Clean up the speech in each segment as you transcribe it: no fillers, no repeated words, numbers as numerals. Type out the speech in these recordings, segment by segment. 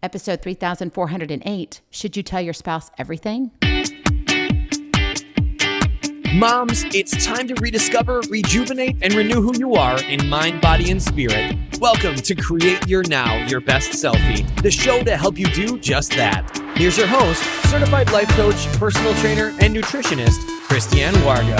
Episode 3408, Should You Tell Your Spouse Everything? Moms, it's time to rediscover, rejuvenate, and renew who you are in mind, body, and spirit. Welcome to Create Your Now, Your Best Selfie, the show to help you do just that. Here's your host, certified life coach, personal trainer, and nutritionist, Christiane Wargo.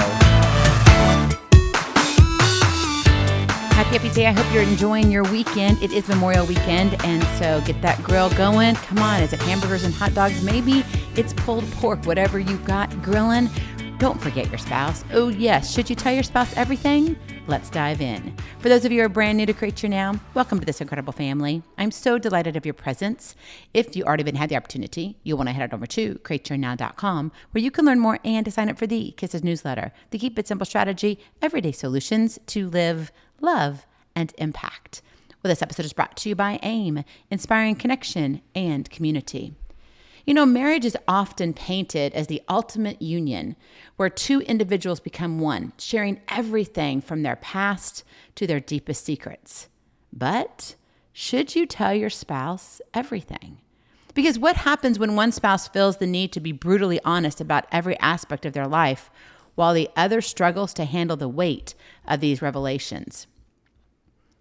Happy day. I hope you're enjoying your weekend. It is Memorial Weekend, and so get that grill going. Come on, is it hamburgers and hot dogs? Maybe it's pulled pork, whatever you've got grilling. Don't forget your spouse. Oh yes, should you tell your spouse everything? Let's dive in. For those of you who are brand new to Create Your Now, welcome to this incredible family. I'm so delighted of your presence. If you already had the opportunity, you'll want to head over to createyournow.com, where you can learn more and to sign up for the K.I.S.S newsletter, the Keep It Simple strategy, everyday solutions to live, love, and impact. Well, this episode is brought to you by AIM, inspiring connection and community. You know, marriage is often painted as the ultimate union where two individuals become one, sharing everything from their past to their deepest secrets. But should you tell your spouse everything? Because what happens when one spouse feels the need to be brutally honest about every aspect of their life while the other struggles to handle the weight of these revelations?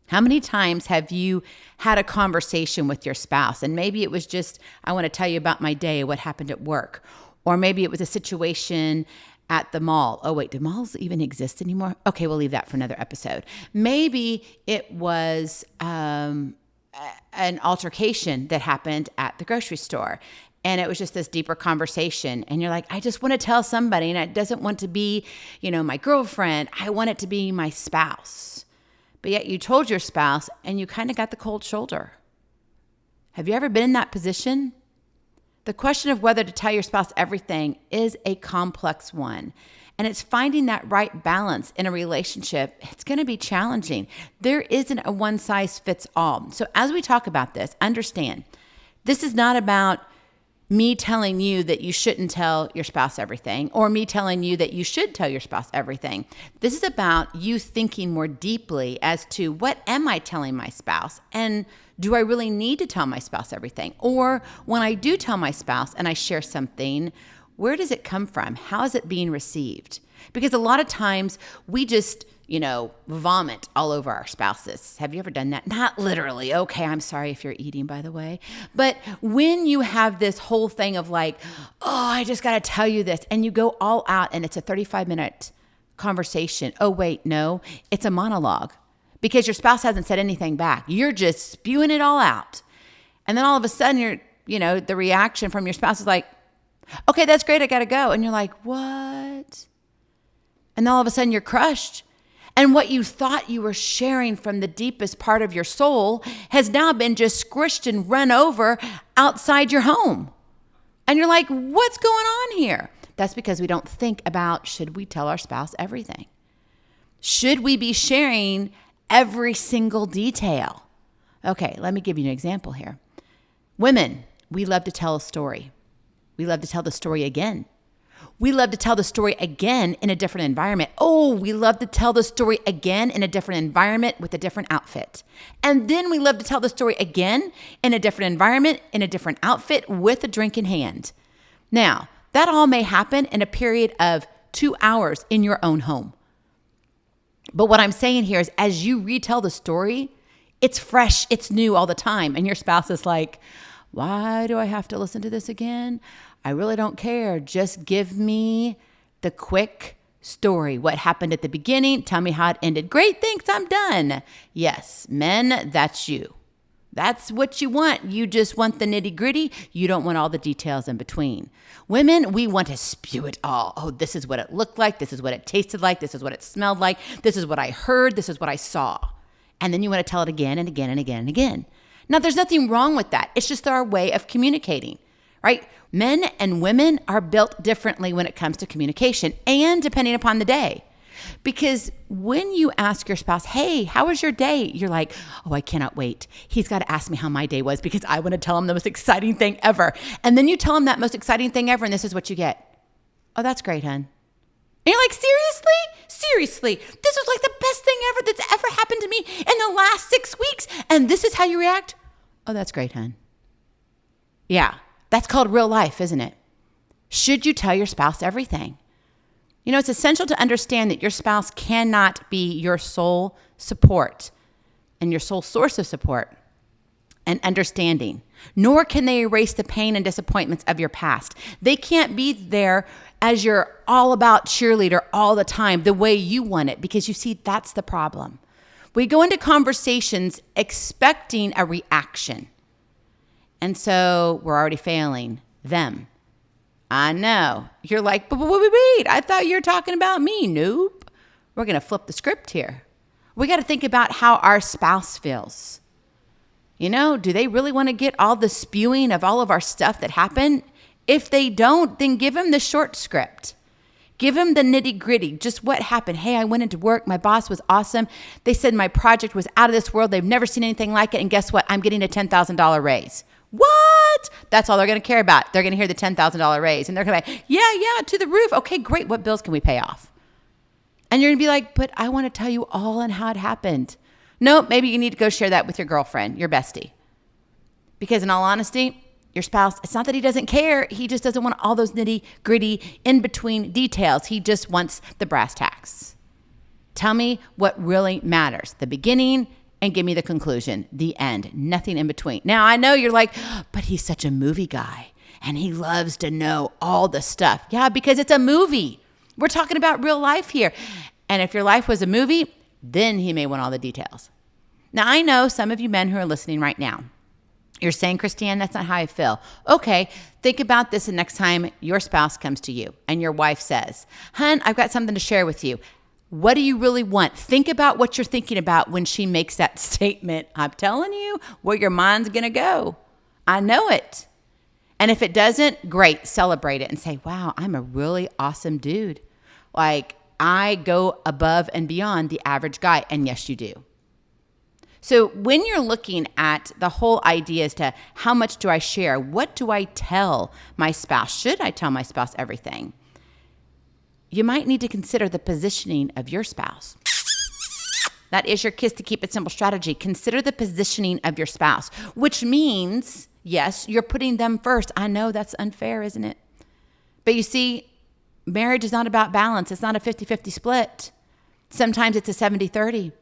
How many times have you had a conversation with your spouse? And maybe it was just, I want to tell you about my day, what happened at work. Or maybe it was a situation at the mall. Oh, wait, do malls even exist anymore? Okay, we'll leave that for another episode. Maybe it was an altercation that happened at the grocery store. And it was just this deeper conversation. And you're like, I just want to tell somebody. And it doesn't want to be, my girlfriend. I want it to be my spouse. But yet you told your spouse and you kind of got the cold shoulder. Have you ever been in that position? The question of whether to tell your spouse everything is a complex one. And it's finding that right balance in a relationship. It's going to be challenging. There isn't a one size fits all. So as we talk about this, understand, this is not about me telling you that you shouldn't tell your spouse everything, or me telling you that you should tell your spouse everything. This is about you thinking more deeply as to what am I telling my spouse, and do I really need to tell my spouse everything? Or when I do tell my spouse and I share something, where does it come from? How is it being received? Because a lot of times we just vomit all over our spouses. Have you ever done that? Not literally. Okay, I'm sorry if you're eating, by the way. But when you have this whole thing of like, oh, I just got to tell you this, and you go all out and it's a 35-minute conversation. Oh, wait, no, it's a monologue because your spouse hasn't said anything back. You're just spewing it all out. And then all of a sudden the reaction from your spouse is like, okay, that's great, I got to go. And you're like, what? And then all of a sudden you're crushed. And what you thought you were sharing from the deepest part of your soul has now been just squished and run over outside your home. And you're like, what's going on here? That's because we don't think about, should we tell our spouse everything? Should we be sharing every single detail? Okay, let me give you an example here. Women, we love to tell a story. We love to tell the story again. We love to tell the story again in a different environment. Oh, we love to tell the story again in a different environment with a different outfit. And then we love to tell the story again in a different environment, in a different outfit with a drink in hand. Now, that all may happen in a period of 2 hours in your own home. But what I'm saying here is as you retell the story, it's fresh, it's new all the time. And your spouse is like, why do I have to listen to this again? I really don't care. Just give me the quick story. What happened at the beginning? Tell me how it ended. Great, thanks, I'm done. Yes, men, that's you. That's what you want. You just want the nitty gritty. You don't want all the details in between. Women, we want to spew it all. Oh, this is what it looked like. This is what it tasted like. This is what it smelled like. This is what I heard. This is what I saw. And then you want to tell it again and again and again and again. Now, there's nothing wrong with that. It's just our way of communicating, right? Men and women are built differently when it comes to communication and depending upon the day. Because when you ask your spouse, hey, how was your day? You're like, oh, I cannot wait. He's got to ask me how my day was because I want to tell him the most exciting thing ever. And then you tell him that most exciting thing ever, and this is what you get. Oh, that's great, hon. And you're like, seriously, this was like the best thing ever that's ever happened to me in the last 6 weeks. And this is how you react? Oh, that's great, hon. Yeah, that's called real life, isn't it? Should you tell your spouse everything? You know, it's essential to understand that your spouse cannot be your sole support and your sole source of support and understanding, nor can they erase the pain and disappointments of your past. They can't be there as your all about cheerleader all the time, the way you want it, because you see, that's the problem. We go into conversations expecting a reaction. And so we're already failing them. I know. You're like, but wait, I thought you were talking about me. Nope. We're going to flip the script here. We got to think about how our spouse feels. You know, do they really want to get all the spewing of all of our stuff that happened? If they don't, then give them the short script. Give them the nitty gritty, just what happened. Hey, I went into work. My boss was awesome. They said my project was out of this world. They've never seen anything like it. And guess what? I'm getting a $10,000 raise. What? That's all they're going to care about. They're going to hear the $10,000 raise. And they're going to be, yeah, to the roof. Okay, great. What bills can we pay off? And you're going to be like, but I want to tell you all on how it happened. No, maybe you need to go share that with your girlfriend, your bestie. Because in all honesty, your spouse, it's not that he doesn't care. He just doesn't want all those nitty gritty in between details. He just wants the brass tacks. Tell me what really matters. The beginning and give me the conclusion, the end, nothing in between. Now, I know you're like, but he's such a movie guy and he loves to know all the stuff. Yeah, because it's a movie. We're talking about real life here. And if your life was a movie, then he may want all the details. Now, I know some of you men who are listening right now, you're saying, Christiane, that's not how I feel. Okay, think about this the next time your spouse comes to you and your wife says, hun, I've got something to share with you. What do you really want? Think about what you're thinking about when she makes that statement. I'm telling you where your mind's going to go. I know it. And if it doesn't, great, celebrate it and say, wow, I'm a really awesome dude. Like, I go above and beyond the average guy. And yes, you do. So when you're looking at the whole idea as to how much do I share, what do I tell my spouse? Should I tell my spouse everything? You might need to consider the positioning of your spouse. That is your KISS to keep it simple strategy. Consider the positioning of your spouse, which means, yes, you're putting them first. I know that's unfair, isn't it? But you see, marriage is not about balance. It's not a 50-50 split. Sometimes it's a 70-30.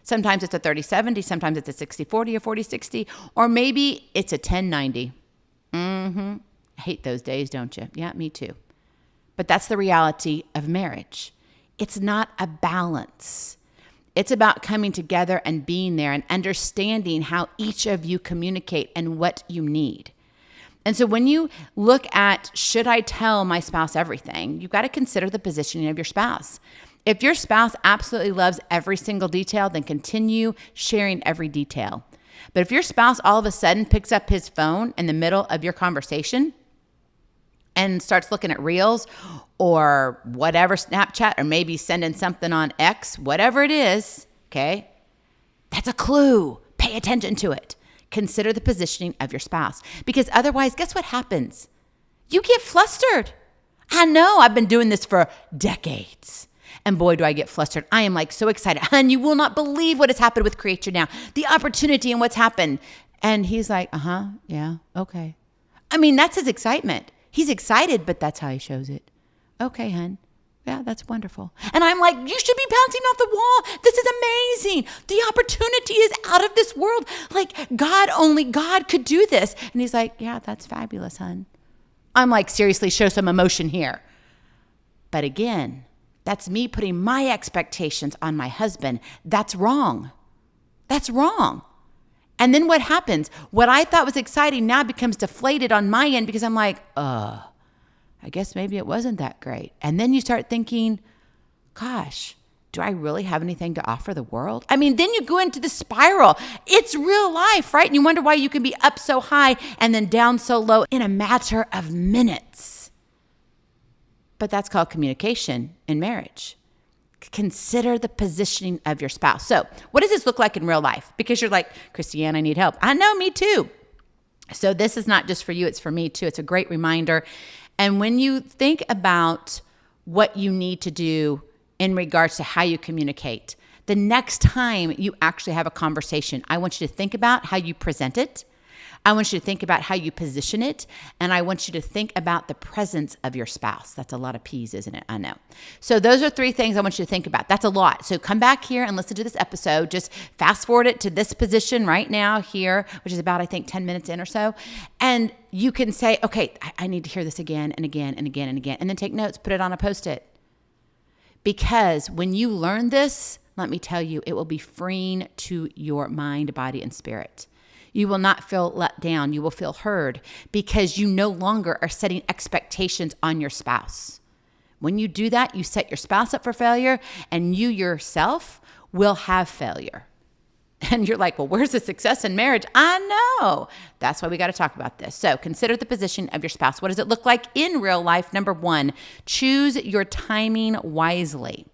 Sometimes it's a 30-70. Sometimes it's a 60-40 or 40-60. Or maybe it's a 10-90. I hate those days, don't you? Yeah, me too. But that's the reality of marriage. It's not a balance. It's about coming together and being there and understanding how each of you communicate and what you need. And so when you look at, should I tell my spouse everything, you've got to consider the positioning of your spouse. If your spouse absolutely loves every single detail, then continue sharing every detail. But if your spouse all of a sudden picks up his phone in the middle of your conversation and starts looking at Reels or whatever, Snapchat, or maybe sending something on X, whatever it is, okay, that's a clue. Pay attention to it. Consider the positioning of your spouse. Because otherwise, guess what happens? You get flustered. I know, I've been doing this for decades. And boy, do I get flustered. I am like so excited. Hun, you will not believe what has happened with Create Your Now. The opportunity and what's happened. And he's like, yeah, okay. I mean, that's his excitement. He's excited, but that's how he shows it. Okay, hun. Yeah, that's wonderful. And I'm like, you should be bouncing off the wall. This is amazing. The opportunity is out of this world. Like, only God could do this. And he's like, yeah, that's fabulous, hun. I'm like, seriously, show some emotion here. But again, that's me putting my expectations on my husband. That's wrong. That's wrong. And then what happens? What I thought was exciting now becomes deflated on my end because I'm like, I guess maybe it wasn't that great. And then you start thinking, gosh, do I really have anything to offer the world? I mean, then you go into the spiral. It's real life, right? And you wonder why you can be up so high and then down so low in a matter of minutes. But that's called communication in marriage. Consider the positioning of your spouse. So what does this look like in real life? Because you're like, Christiane, I need help. I know, me too. So this is not just for you, it's for me too. It's a great reminder. And when you think about what you need to do in regards to how you communicate, the next time you actually have a conversation, I want you to think about how you present it. I want you to think about how you position it. And I want you to think about the presence of your spouse. That's a lot of P's, isn't it? I know. So those are 3 things I want you to think about. That's a lot. So come back here and listen to this episode. Just fast forward it to this position right now here, which is about, I think, 10 minutes in or so. And you can say, okay, I need to hear this again and again and again and again. And then take notes, put it on a Post-it. Because when you learn this, let me tell you, it will be freeing to your mind, body, and spirit. You will not feel let down. You will feel heard because you no longer are setting expectations on your spouse. When you do that, you set your spouse up for failure and you yourself will have failure. And you're like, well, where's the success in marriage? I know. That's why we got to talk about this. So consider the position of your spouse. What does it look like in real life? Number 1, choose your timing wisely.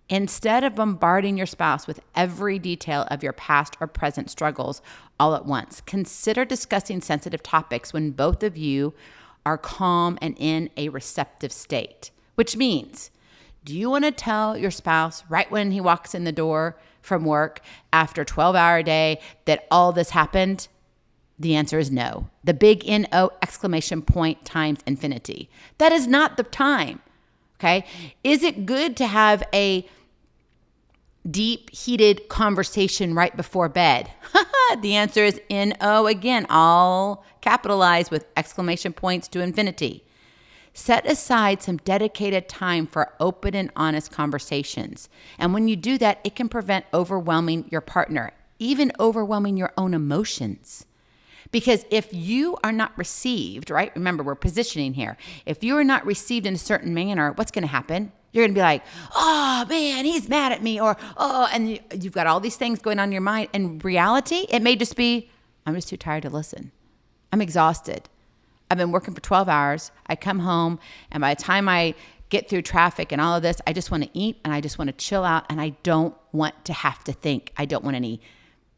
Instead of bombarding your spouse with every detail of your past or present struggles all at once, consider discussing sensitive topics when both of you are calm and in a receptive state, which means, do you want to tell your spouse right when he walks in the door from work after a 12-hour day that all this happened? The answer is no. The big N-O exclamation point times infinity. That is not the time, okay? Is it good to have a deep, heated conversation right before bed? The answer is N-O again, all capitalized with exclamation points to infinity. Set aside some dedicated time for open and honest conversations. And when you do that, it can prevent overwhelming your partner, even overwhelming your own emotions. Because if you are not received, right? Remember, we're positioning here. If you are not received in a certain manner, what's going to happen? You're going to be like, oh man, he's mad at me. Or, oh, and you've got all these things going on in your mind. In reality, it may just be, I'm just too tired to listen. I'm exhausted. I've been working for 12 hours. I come home, and by the time I get through traffic and all of this, I just want to eat and I just want to chill out, and I don't want to have to think. I don't want any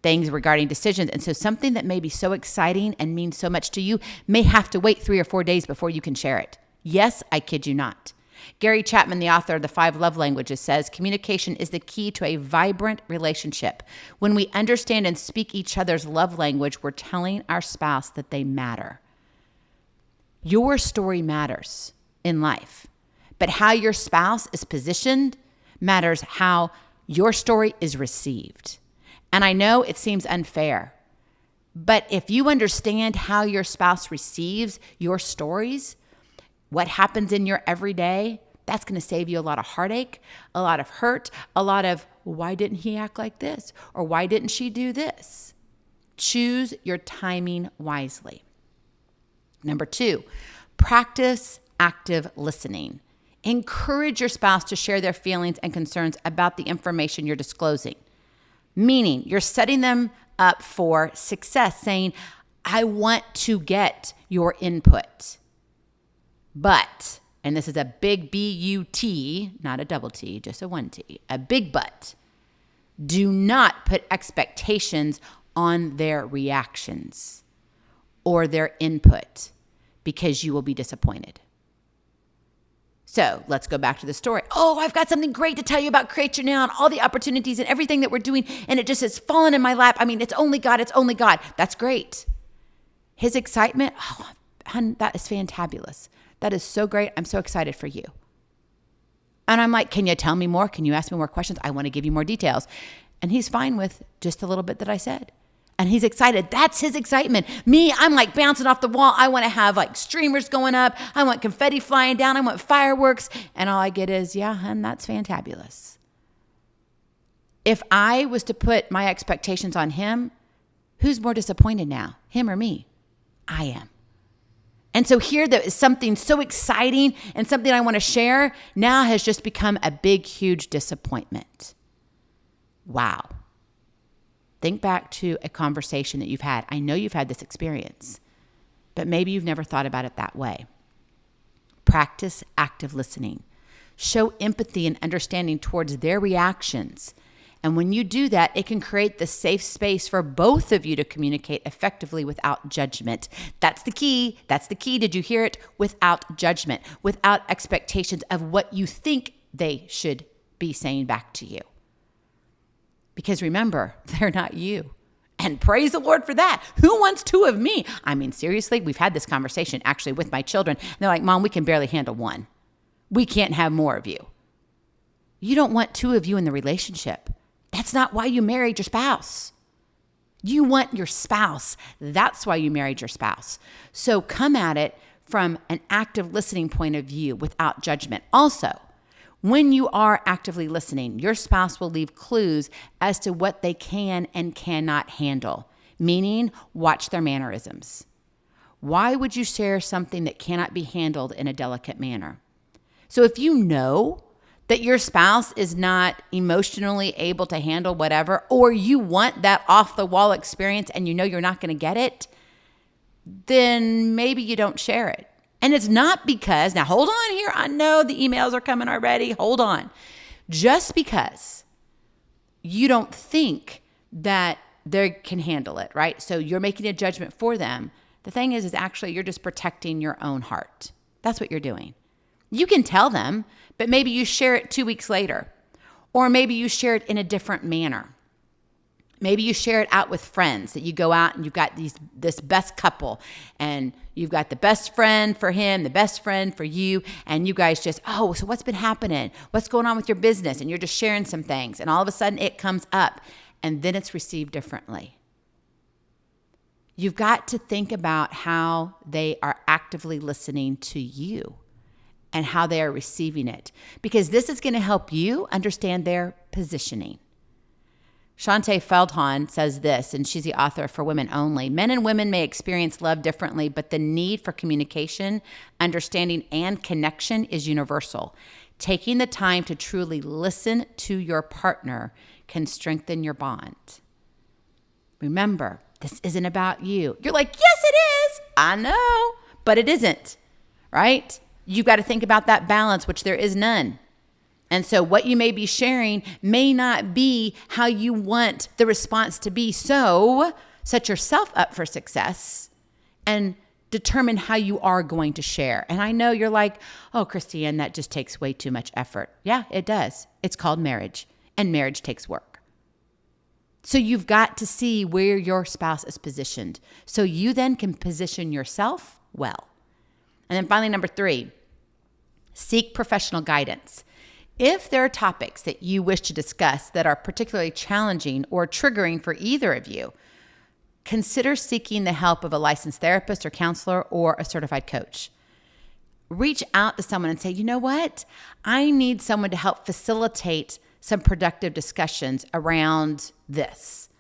things regarding decisions. And so something that may be so exciting and means so much to you may have to wait 3 or 4 days before you can share it. Yes, I kid you not. Gary Chapman, the author of The 5 Love Languages, says communication is the key to a vibrant relationship. When we understand and speak each other's love language, we're telling our spouse that they matter. Your story matters in life, but how your spouse is positioned matters how your story is received. And I know it seems unfair, but if you understand how your spouse receives your stories, what happens in your everyday, that's going to save you a lot of heartache, a lot of hurt, a lot of, why didn't he act like this? Or why didn't she do this? Choose your timing wisely. Number 2, practice active listening. Encourage your spouse to share their feelings and concerns about the information you're disclosing. Meaning you're setting them up for success, saying, I want to get your input. But, and this is a big B-U-T, not a double T, just a 1 T, a big but. Do not put expectations on their reactions or their input, because you will be disappointed. So let's go back to the story. Oh, I've got something great to tell you about Create Your Now and all the opportunities and everything that we're doing, and it just has fallen in my lap. I mean, it's only God, it's only God. That's great. His excitement, oh, hun, that is fantabulous. That is so great. I'm so excited for you. And I'm like, can you tell me more? Can you ask me more questions? I want to give you more details. And he's fine with just a little bit that I said. And he's excited. That's his excitement. Me, I'm like bouncing off the wall. I want to have like streamers going up. I want confetti flying down. I want fireworks. And all I get is, yeah, hun, that's fantabulous. If I was to put my expectations on him, who's more disappointed now, him or me? I am. And so here there is something so exciting and something I want to share now has just become a big, huge disappointment. Wow. Think back to a conversation that you've had. I know you've had this experience, but maybe you've never thought about it that way. Practice active listening. Show empathy and understanding towards their reactions. And when you do that, it can create the safe space for both of you to communicate effectively without judgment. That's the key. That's the key. Did you hear it? Without judgment, without expectations of what you think they should be saying back to you. Because remember, they're not you And praise the Lord for that. Who wants two of me? I mean, seriously, we've had this conversation actually with my children. And they're like, Mom, we can barely handle one. We can't have more of you. You don't want two of you in the relationship. That's not why you married your spouse. You want your spouse. That's why you married your spouse. So come at it from an active listening point of view without judgment. Also, when you are actively listening, your spouse will leave clues as to what they can and cannot handle, meaning watch their mannerisms. Why would you share something that cannot be handled in a delicate manner? So if you know that your spouse is not emotionally able to handle whatever, or you want that off-the-wall experience and you know you're not going to get it, then maybe you don't share it. And it's not because, now hold on here, I know the emails are coming already, hold on. Just because you don't think that they can handle it, right? So you're making a judgment for them. The thing is actually you're just protecting your own heart. That's what you're doing. You can tell them, but maybe you share it 2 weeks later, or maybe you share it in a different manner. Maybe you share it out with friends, that you go out and you've got this best couple, and you've got the best friend for him, the best friend for you, and you guys just, oh, so what's been happening? What's going on with your business? And you're just sharing some things, and all of a sudden it comes up, and then it's received differently. You've got to think about how they are actively listening to you and how they are receiving it, because this is going to help you understand their positioning. Shante Feldhahn says this, and she's the author of For Women Only. Men and women may experience love differently, but the need for communication, understanding, and connection is universal. Taking the time to truly listen to your partner can strengthen your bond. Remember, this isn't about you. You're like, yes, it is. I know, but it isn't, right? You got to think about that balance, which there is none. And so what you may be sharing may not be how you want the response to be. So set yourself up for success and determine how you are going to share. And I know you're like, oh, Christiane, that just takes way too much effort. Yeah, it does. It's called marriage, and marriage takes work. So you've got to see where your spouse is positioned so you then can position yourself well. And then finally, number 3, seek professional guidance. If there are topics that you wish to discuss that are particularly challenging or triggering for either of you, consider seeking the help of a licensed therapist or counselor or a certified coach. Reach out to someone and say, you know what? I need someone to help facilitate some productive discussions around this.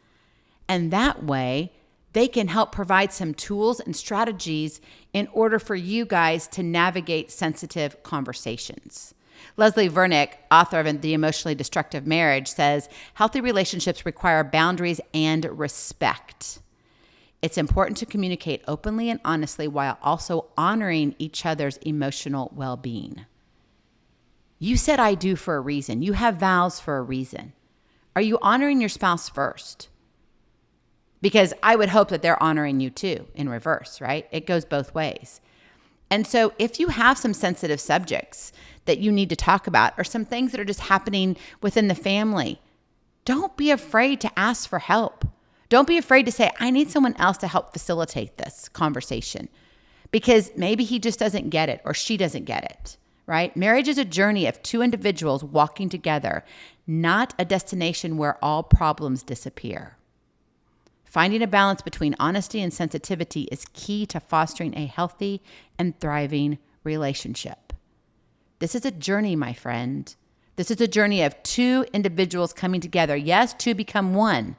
And that way, they can help provide some tools and strategies in order for you guys to navigate sensitive conversations. Leslie Vernick, author of The Emotionally Destructive Marriage, says, healthy relationships require boundaries and respect. It's important to communicate openly and honestly while also honoring each other's emotional well-being. You said I do for a reason. You have vows for a reason. Are you honoring your spouse first? Because I would hope that they're honoring you too in reverse, right? It goes both ways. And so if you have some sensitive subjects that you need to talk about or some things that are just happening within the family, don't be afraid to ask for help. Don't be afraid to say, I need someone else to help facilitate this conversation, because maybe he just doesn't get it or she doesn't get it, right? Marriage is a journey of 2 individuals walking together, not a destination where all problems disappear. Finding a balance between honesty and sensitivity is key to fostering a healthy and thriving relationship. This is a journey, my friend. This is a journey of 2 individuals coming together. Yes, 2 become 1,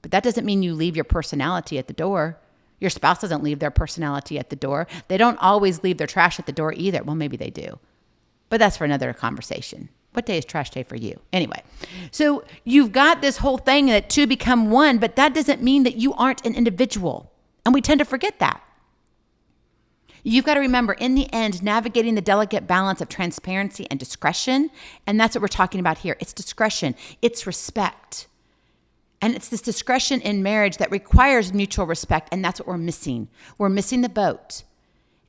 but that doesn't mean you leave your personality at the door. Your spouse doesn't leave their personality at the door. They don't always leave their trash at the door either. Well, maybe they do, but that's for another conversation. What day is trash day for you? Anyway, so you've got this whole thing that 2 become 1, but that doesn't mean that you aren't an individual. And we tend to forget that. You've got to remember, in the end, navigating the delicate balance of transparency and discretion, and that's what we're talking about here. It's discretion. It's respect. And it's this discretion in marriage that requires mutual respect, and that's what we're missing. We're missing the boat.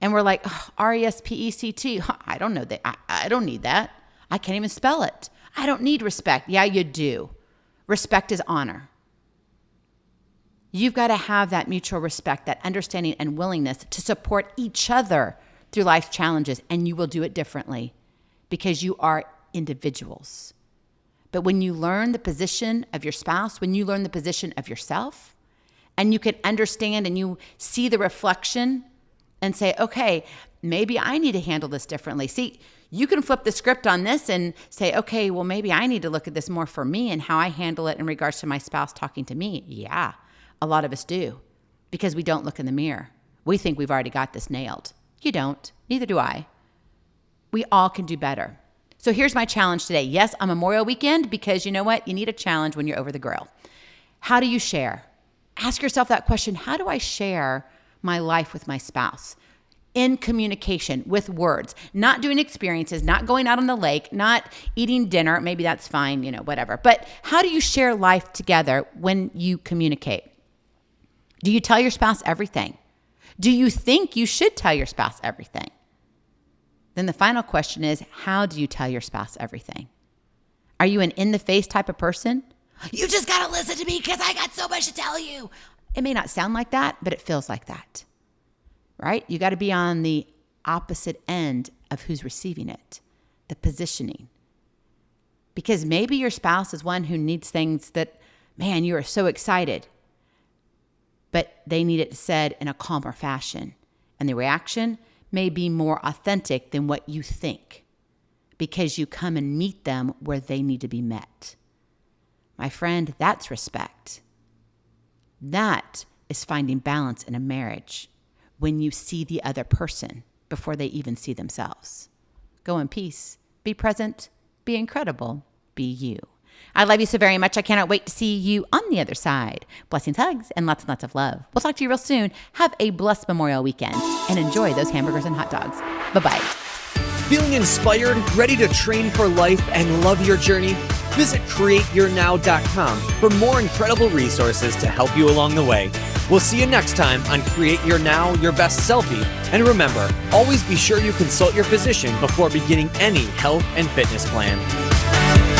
And we're like, oh, R-E-S-P-E-C-T. I don't know that. I don't need that. I can't even spell it. I don't need respect. Yeah, you do. Respect is honor. You've got to have that mutual respect, that understanding and willingness to support each other through life's challenges, and you will do it differently because you are individuals. But when you learn the position of your spouse, when you learn the position of yourself, and you can understand and you see the reflection and say, okay, maybe I need to handle this differently. See, you can flip the script on this and say, okay, well, maybe I need to look at this more for me and how I handle it in regards to my spouse talking to me. Yeah, a lot of us do because we don't look in the mirror. We think we've already got this nailed. You don't. Neither do I. We all can do better. So here's my challenge today. Yes, on Memorial Weekend, because you know what? You need a challenge when you're over the grill. How do you share? Ask yourself that question. How do I share my life with my spouse? In communication with words, not doing experiences, not going out on the lake, not eating dinner. Maybe that's fine, whatever. But how do you share life together when you communicate? Do you tell your spouse everything? Do you think you should tell your spouse everything? Then the final question is, how do you tell your spouse everything? Are you an in-the-face type of person? You just got to listen to me because I got so much to tell you. It may not sound like that, but it feels like that, right? You got to be on the opposite end of who's receiving it, the positioning. Because maybe your spouse is one who needs things that, man, you are so excited, but they need it said in a calmer fashion. And the reaction may be more authentic than what you think because you come and meet them where they need to be met. My friend, that's respect. That is finding balance in a marriage when you see the other person before they even see themselves. Go in peace. Be present. Be incredible. Be you. I love you so very much. I cannot wait to see you on the other side. Blessings, hugs, and lots of love. We'll talk to you real soon. Have a blessed Memorial Weekend and enjoy those hamburgers and hot dogs. Bye-bye. Feeling inspired, ready to train for life, and love your journey? Visit createyournow.com for more incredible resources to help you along the way. We'll see you next time on Create Your Now, Your Best Selfie. And remember, always be sure you consult your physician before beginning any health and fitness plan.